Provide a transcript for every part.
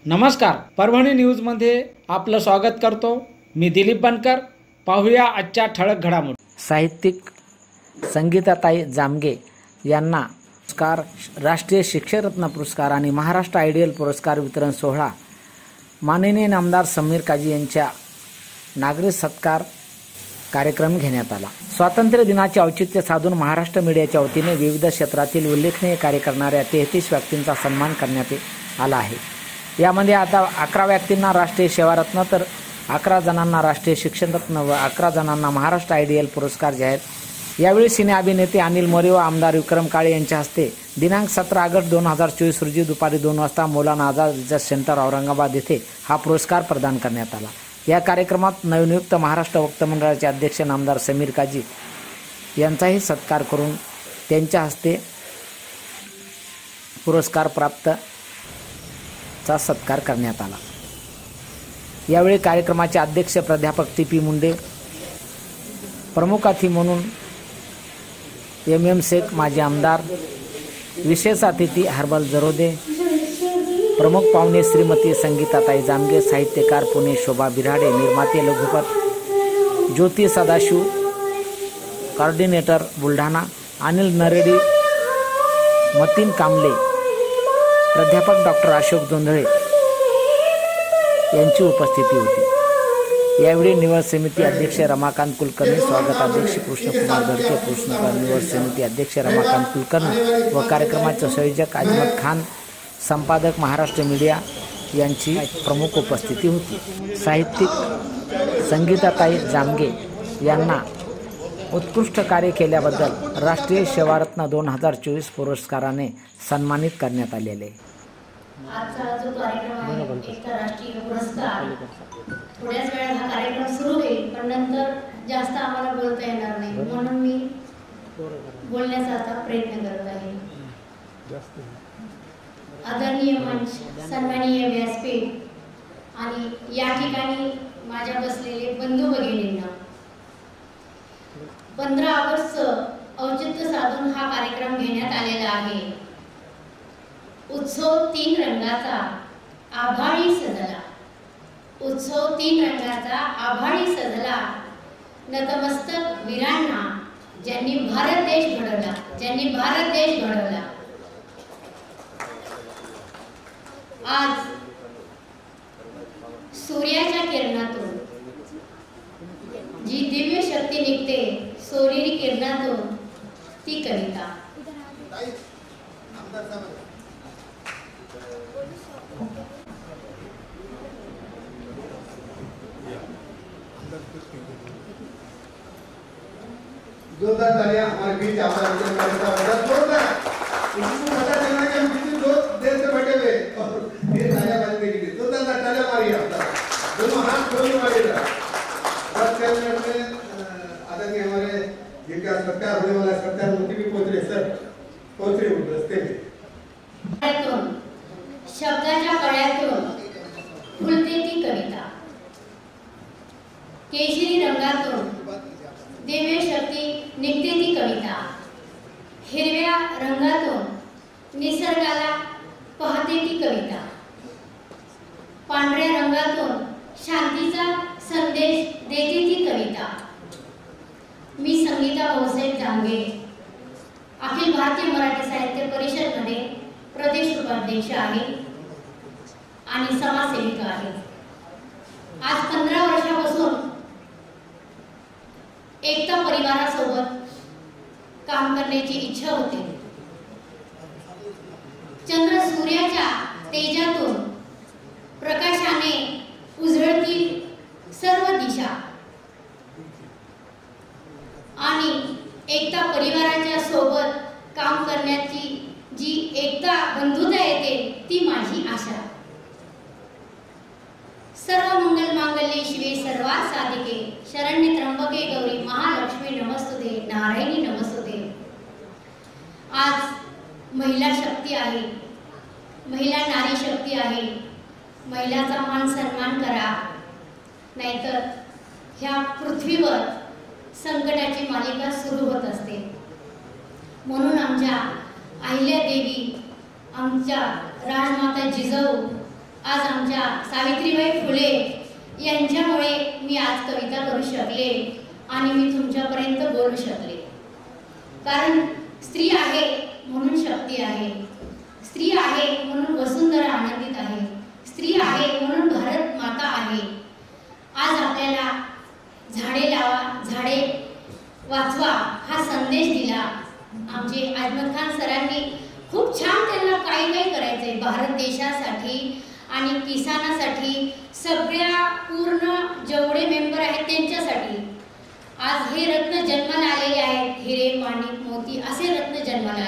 नमस्कार, परभणी न्यूजमध्ये आपलं स्वागत करतो। मी दिलीप बनकर। पाहूया आजच्या ठळक घडामोडी। साहित्यिक संगीताताई जामगे यांना पुरस्कार, राष्ट्रीय शिक्षकरत्न पुरस्कार आणि महाराष्ट्र आयडियल पुरस्कार वितरण सोहळा माननीय आमदार समीर काजी यांच्या नागरिक सत्कार कार्यक्रम घेण्यात आला। स्वातंत्र्य दिनाचे औचित्य साधून महाराष्ट्र मीडियाच्या वतीने विविध क्षेत्रातील उल्लेखनीय कार्य करणाऱ्या 33 व्यक्तींचा सन्मान करण्यात आला आहे। यामध्ये आता 11 व्यक्तींना राष्ट्रीय सेवारत्न तर 11 जणांना राष्ट्रीय शिक्षकरत्न व 11 जणांना महाराष्ट्र आयडियल पुरस्कार जाहीर। यावेळी सिने अभिनेते अनिल मोरे व आमदार विक्रम काळे यांच्या हस्ते दिनांक 17 ऑगस्ट 2024 रोजी दुपारी 2 वाजता मौलाना आझाद रिसर्च सेंटर औरंगाबाद येथे हा पुरस्कार प्रदान करण्यात आला। या कार्यक्रमात नवनियुक्त महाराष्ट्र वक्ता मंडळाचे अध्यक्ष आमदार समीर काजी यांचाही सत्कार करून त्यांच्या हस्ते पुरस्कार प्राप्त चा सत्कार करण्यात आला। यावेळी कार्यक्रमाचे अध्यक्ष प्राध्यापक टी.पी. मुंडे, प्रमुख अतिथी म्हणून एम शेख माजी आमदार, विशेष अतिथी हर्बल जरोदे, प्रमुख पाहुणे श्रीमती संगीताताई जामगे, साहित्यकार पुणे शोभा बिराडे, निर्माते लघुपट ज्योती सदाशिव, कोऑर्डिनेटर बुलढाणा अनिल नरेडी, मतीन कांबले, प्राध्यापक डॉक्टर अशोक जोंधळे यांची उपस्थिती होती। यावेळी निवड समिती अध्यक्ष रमाकांत कुलकर्णी, स्वागत अध्यक्ष कृष्णकुमार धडके, पुरस्कार निवड समिती अध्यक्ष रमाकांत कुलकर्णी व कार्यक्रमाचे संयोजक अजमत खान, संपादक महाराष्ट्र मीडिया यांची प्रमुख उपस्थिती होती। साहित्यिक संगीताताई जामगे यांना उत्कृष्ट कार्य केल्याबद्दल राष्ट्रीय सेवारत्न 2024 पुरस्काराने सन्मानित करण्यात आलेले। आजचा जो कार्यक्रम आहे एक राष्ट्रीय पुरस्कार, थोड्याच वेळात हा कार्यक्रम सुरू होईल, पण नंतर जास्त आम्हाला बोलता येणार नाही, म्हणून मी बोलण्याचा आता प्रयत्न करत आहे। आदरणीय मंच, सन्माननीय व्यासपीठ आणि या ठिकाणी माझ्या बसलेले बंधू भगिनींना, 15 ऑगस्ट औचित्य साधून हा कार्यक्रम घेण्यात आलेला आहे। उत्सव 3 रंगाचा आभाळी सजला, उत्सव 3 रंगाचा आभाळी सजला, नतमस्तक वीरांना ज्यांनी भारत देश घडवला, ज्यांनी भारत देश घडवला। आज सूर्याच्या किरणातून जी दिव्य शक्ती निघते, सोनेरी किरणातून, ती कविता। जोरदार तालियां हमारे बीच आमदार विक्रम काळे साहब, जोरदार। इसको पता चलना कि हम कितनी देर से बैठे हुए और ये तालियां बजने के लिए जोरदार तालियां मारिए आप दोनों हाथ खोल मारिएगा। बस करने में आदरणीय हमारे जिनका सत्कार होने वाला सत्कार मूर्ति भी पहुंच रहे सर, पहुंच रहे रस्ते में। शब्दाच्या कळ्यातून फुलते ती कविता, केशरी रंगातून दिव्य शक्ती निघते ती कविता, हिरव्या रंगातून निसर्गाला पाहते ती कविता, पांढऱ्या रंगातून शांतीचा संदेश देते ती कविता। मी संगीता भाऊसाहेब जामगे, अखिल भारतीय मराठी साहित्य परिषदमध्ये प्रदेश उपाध्यक्ष आहे आणि समाजसेविका आहे। आज 15 वर्षापासून एकता परिवारासोबत काम करण्याची इच्छा होती। चंद्र सूर्याच्या तेजातून प्रकाशाने उजळती सर्व दिशा आणि एकता परिवाराच्या सोबत काम करण्याची जी एकता बंधुता येते, ती माझी आशा। सर्व मंगल मांगल्ये शिवे सर्वार्थ साधिके, शरण्ये त्र्यंबके गौरी महालक्ष्मी नमस्तुते, नारायणी नमस्तुते। आज महिला शक्ती आहे, महिला नारी शक्ती आहे। महिलाचा मान सन्मान करा, नाहीतर ह्या पृथ्वीवर संकटाची मालिका सुरू होत असते। म्हणून आमच्या अहिल्यादेवी, आमच्या राजमाता जिजाऊ आज आमच्या सावित्रीबाई फुले यांच्यामुळे मी आज कविता करू शकले आणि मी तुमच्यापर्यंत बोलू शकले. कारण स्त्री आहे म्हणून शक्ती आहे, स्त्री आहे म्हणून वसुंधरा आनंदित आहे, स्त्री आहे म्हणून भारत माता आहे. आज आपल्याला झाडे लावा, झाडे वाचवा हा संदेश दिला. आमचे अहमद खान सरांनी खूप छान त्यांना काही काही करायचंय भारत देशासाठी आणि किसानासाठी, सगळ्या पूर्ण जेवढे मेंबर आहेत त्यांच्यासाठी. आज हे रत्न जन्माला आलेले आहेत, हिरे, माणिक, मोती असे रत्न जन्माला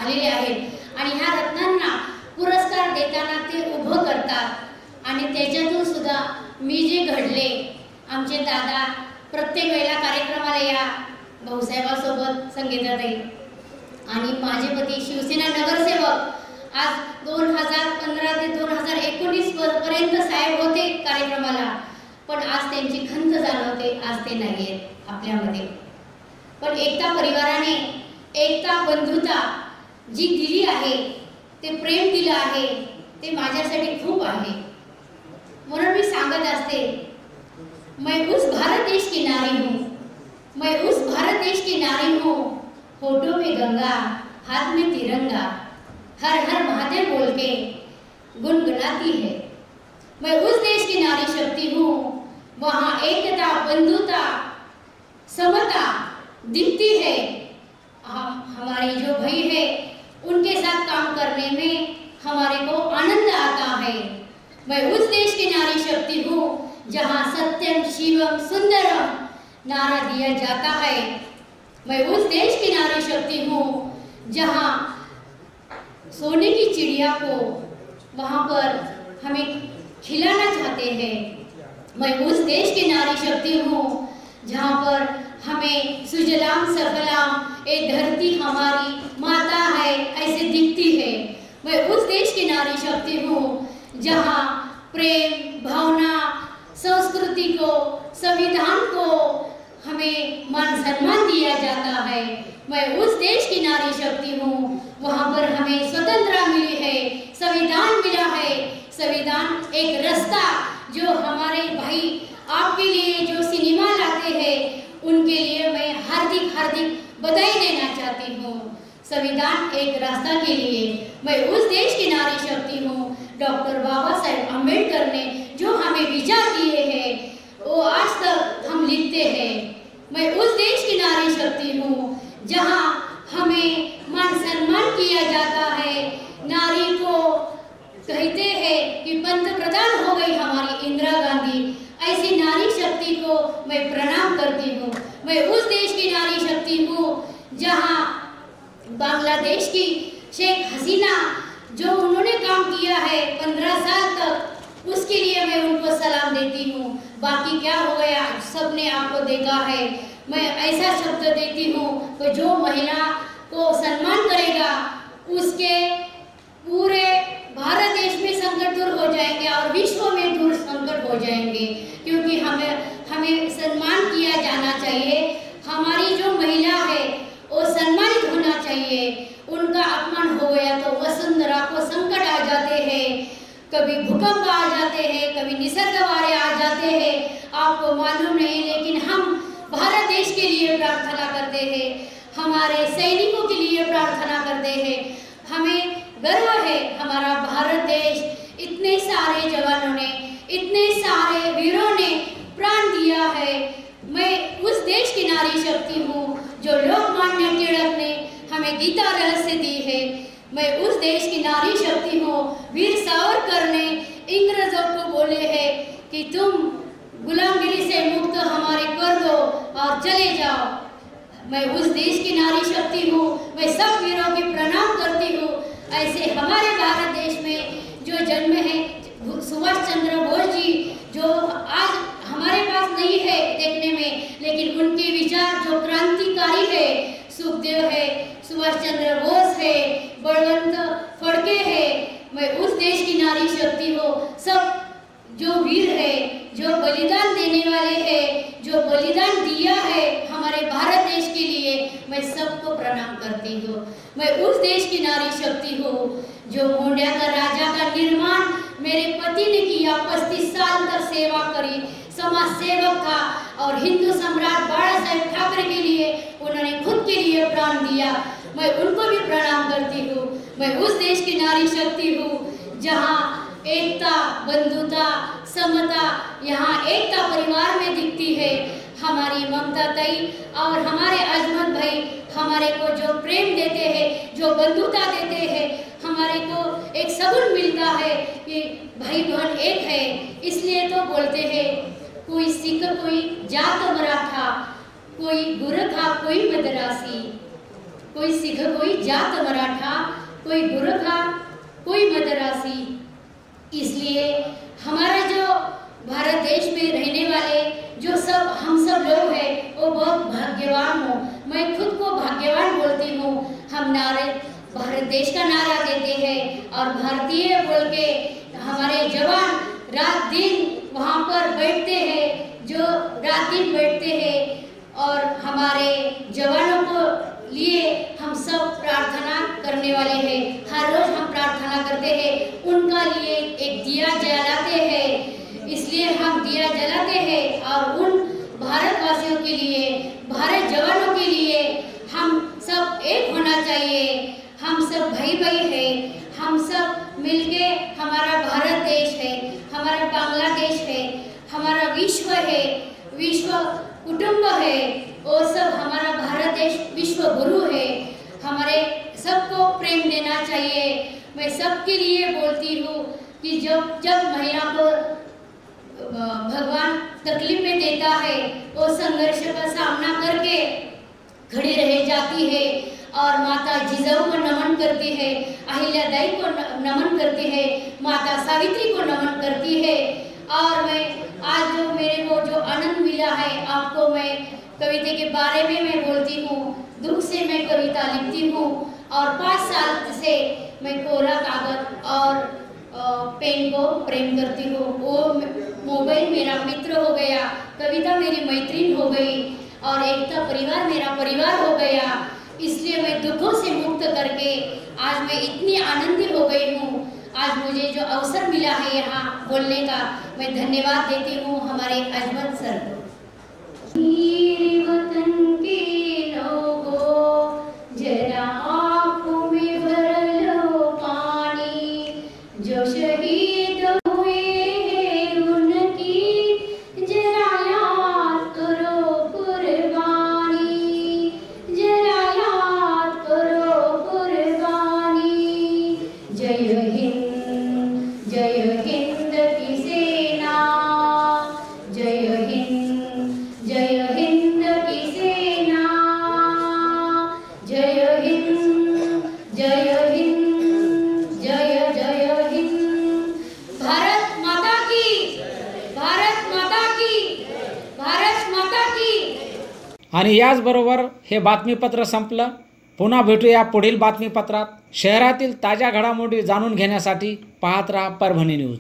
आलेले आहेत आणि ह्या रत्नांना पुरस्कार देताना ते उभं करतात आणि त्याच्यातून सुद्धा मी जे घडले, आमचे दादा प्रत्येक वेळेला कार्यक्रमाला या, भाऊसाहेबासोबत संगीताताई आणि माझे पती शिवसेना नगरसेवक. आज 2015 ते 2019 पर्यंत साहेब होते कार्यक्रमाला, पण आज त्यांची खंत जाणवते, आज ते नाही आहेत आपल्यामध्ये. पण एकता परिवाराने, एकता बंधुता जी दिली आहे, ते प्रेम दिलं आहे, ते माझ्यासाठी खूप आहे. म्हणून मी सांगत असते, मैं उस भारत देश की नारी हूँ, मैं उस भारत देश की नारी हूँ, होठों में गंगा, हाथ में तिरंगा, हर हर महादेव बोल के गुनगुनाती है. मैं उस देश की नारी शक्ति हूँ, वहाँ एकता, बंधुता, समता दिखती है. हमारे जो भाई है उनके साथ काम करने में हमारे को आनंद आता है. मैं उस देश की नारी शक्ति हूँ जहाँ सत्यम शिवम सुंदरम नारा दिया जाता है. मैं उस देश की नारी शक्ति हूँ जहाँ सोने की चिड़िया को वहाँ पर हमें खिलाना चाहते हैं. मैं उस देश की नारी शक्ति हूँ जहाँ पर हमें सुजलाम सफलाम ये धरती हमारी माता है ऐसे दिखती है. मैं उस देश की नारी शक्ति हूँ जहाँ प्रेम, भावना, संस्कृति को, संविधान को हमें मान सम्मान दिया जाता है. मैं उस देश की नारी शक्ति हूँ वहाँ पर हमें स्वतंत्रता मिली है, संविधान मिला है. संविधान एक रास्ता जो हमारे भाई आपके लिए जो सिनेमा लाते हैं उनके लिए मैं हार्दिक हार्दिक बधाई देना चाहती हूँ. संविधान एक रास्ता के लिए मैं उस देश की नारी शक्ति हूँ. डॉक्टर बाबा साहेब अम्बेडकर ने जो हमें विचार दिए हैं वो आज तक हम लिखते हैं. मैं उस देश की नारी शक्ति हूँ जहाँ हमें मान सम्मान किया जाता है. नारी को कहते हैं कि पंत प्रधान हो गई हमारी इंदिरा गांधी, ऐसी नारी शक्ति को मैं प्रणाम करती हूँ. मैं उस देश की नारी शक्ति हूँ जहाँ बांग्लादेश की शेख हसीना जो उन्होंने काम किया है 15 साल तक, उसके लिए मैं उनको सलाम देती हूँ. बाकी क्या हो गया सबने आपको देखा है. मैं ऐसा शब्द देती हूँ कि जो महिला को सम्मान करेगा उसके पूरे भारत देश में संकट दूर हो जाएंगे और विश्व में दूर संकट हो जाएंगे. क्योंकि हमें सम्मान किया जाना चाहिए. हमारी जो महिला है वो सम्मानित होना चाहिए. उनका अपमान हो गया तो वसुंधरा को संकट आ जाते हैं, कभी भूकंप आ जाते हैं, कभी निसर्ग वारे आ जाते हैं, आपको मालूम नहीं. लेकिन हम भारत देश के लिए प्रार्थना करते हैं, हमारे सैनिकों के लिए प्रार्थना करते हैं. हमें गर्व है हमारा भारत देश, इतने सारे जवानों ने, इतने सारे वीरों ने प्राण दिया है. मैं उस देश की नारी शक्ति हूँ जो लोकमान्य तिलक ने हमें गीता रहस्य दी है. मैं उस देश की नारी शक्ति हूँ. वीर सावरकर ने इंग्रजों को बोले हैं कि तुम गुलामगिरी से मुक्त हमारे कर दो और चले जाओ. मैं उस देश की नारी शक्ति हूँ. मैं सब वीरों की प्रणाम करती हूँ. ऐसे हमारे भारत देश में जो जन्म है सुभाष चंद्र बोस जी, जो आज हमारे पास नहीं है देखने में, लेकिन उनके विचार जो क्रांतिकारी है, सुखदेव है, सुभाष चंद्र बोस है, बलवंत फड़के है. मैं उस देश की नारी शक्ति हूँ. सब जो वीर है, जो बलिदान देने वाले हैं, जो बलिदान दिया है हमारे भारत देश के लिए, मैं सबको प्रणाम करती हूँ. मैं उस देश की नारी शक्ति हूँ जो मोंडिया का राजा का निर्माण मेरे पति ने किया, 35 साल तक सेवा करी, समाज सेवक था और हिंदू सम्राट बाला साहेब ठाकरे के लिए उन्होंने खुद के लिए प्राण दिया। मैं उनको भी प्रणाम करती हूँ। मैं उस देश की नारी शक्ति हूँ जहाँ एकता, बंधुता, समता, यहाँ एकता परिवार में दिखती है। हमारी ममता ताई और हमारे अजमत भाई हमारे को जो प्रेम देते हैं, जो बंधुता देते हैं, हमारे को एक सबूत मिलता है कि भाई बहन एक है। इसलिए तो बोलते हैं कोई सिख, कोई जात मराठा, कोई गुरखा, कोई मद्रासी, कोई सिख, कोई जात मराठा, कोई गुरखा, कोई मद्रासी। इसलिए हमारा जो भारत देश में रहने वाले जो सब हम सब लोग हैं वो बहुत भाग्यवान हो। मैं खुद को भाग्यवान बोलती हूँ। हम नारे भारत देश का नारा देते हैं और भारतीय बोल के हमारे जवान रात दिन वहाँ पर बैठते हैं, जो रात दिन बैठते हैं और हमारे जवानों को लिए हम सब प्रार्थना करने वाले हैं। हर रोज हम प्रार्थना करते हैं, उनका लिए एक दिया जलाते हैं। इसलिए हम दिया जलाते हैं और उन भारतवासियों के लिए, भारत जवानों के लिए हम सब एक होना चाहिए। हम सब भाई भाई हैं, हम सब मिलके हमारा भारत देश है, हमारा बांग्लादेश है, हमारा विश्व है, विश्व कुटुंब है, और सब हमारा भारत देश विश्व गुरु है। हमारे सबको प्रेम देना चाहिए। मैं सबके लिए बोलती हूँ कि जब महिला को भगवान तकलीफें देता है, वो संघर्ष का सामना करके खड़ी रह जाती है और माता जिजाऊ को नमन करती है, अहिल्याबाई को नमन करती है, माता सावित्री को नमन करती है। और मैं आज जो मेरे को जो आनंद मिला है, आपको मैं कविता के बारे में मैं बोलती हूँ। दुख से मैं कविता लिखती हूँ और 5 साल से मैं कोरा कागज और पेन को प्रेम करती हूँ। वो मोबाइल मेरा मित्र हो गया, कविता मेरी मैत्रीन हो गई और एकता परिवार मेरा परिवार हो गया। इसलिए मैं दुखों से मुक्त करके आज मैं इतनी आनंदित हो गई हूँ। आज मुझे जो अवसर मिला है यहाँ बोलने का, मैं धन्यवाद देती हूँ हमारे अजमत सर को। मेरे वतन के लोगों जरा आँखों में भर लो पानी, जो शहीद हुए हैं उनकी जरा याद करो कुर्बानी, जरा याद करो कुर्बानी। जय हिंद, जय हिंद की सेना, जय हिंद, जय हिंद की सेना, जय हिंद, जय हिंद, जय जय हिंद। भारत माता की, भारत माता की, भारत माता की। आणि याचबरोबर हे बातमीपत्र संपलं। पुन्हा भेटूया पुढील बातमीपत्रात। शहरातील ताज्या घडामोडी जाणून घेण्यासाठी पाहत राहा परभणी न्यूज।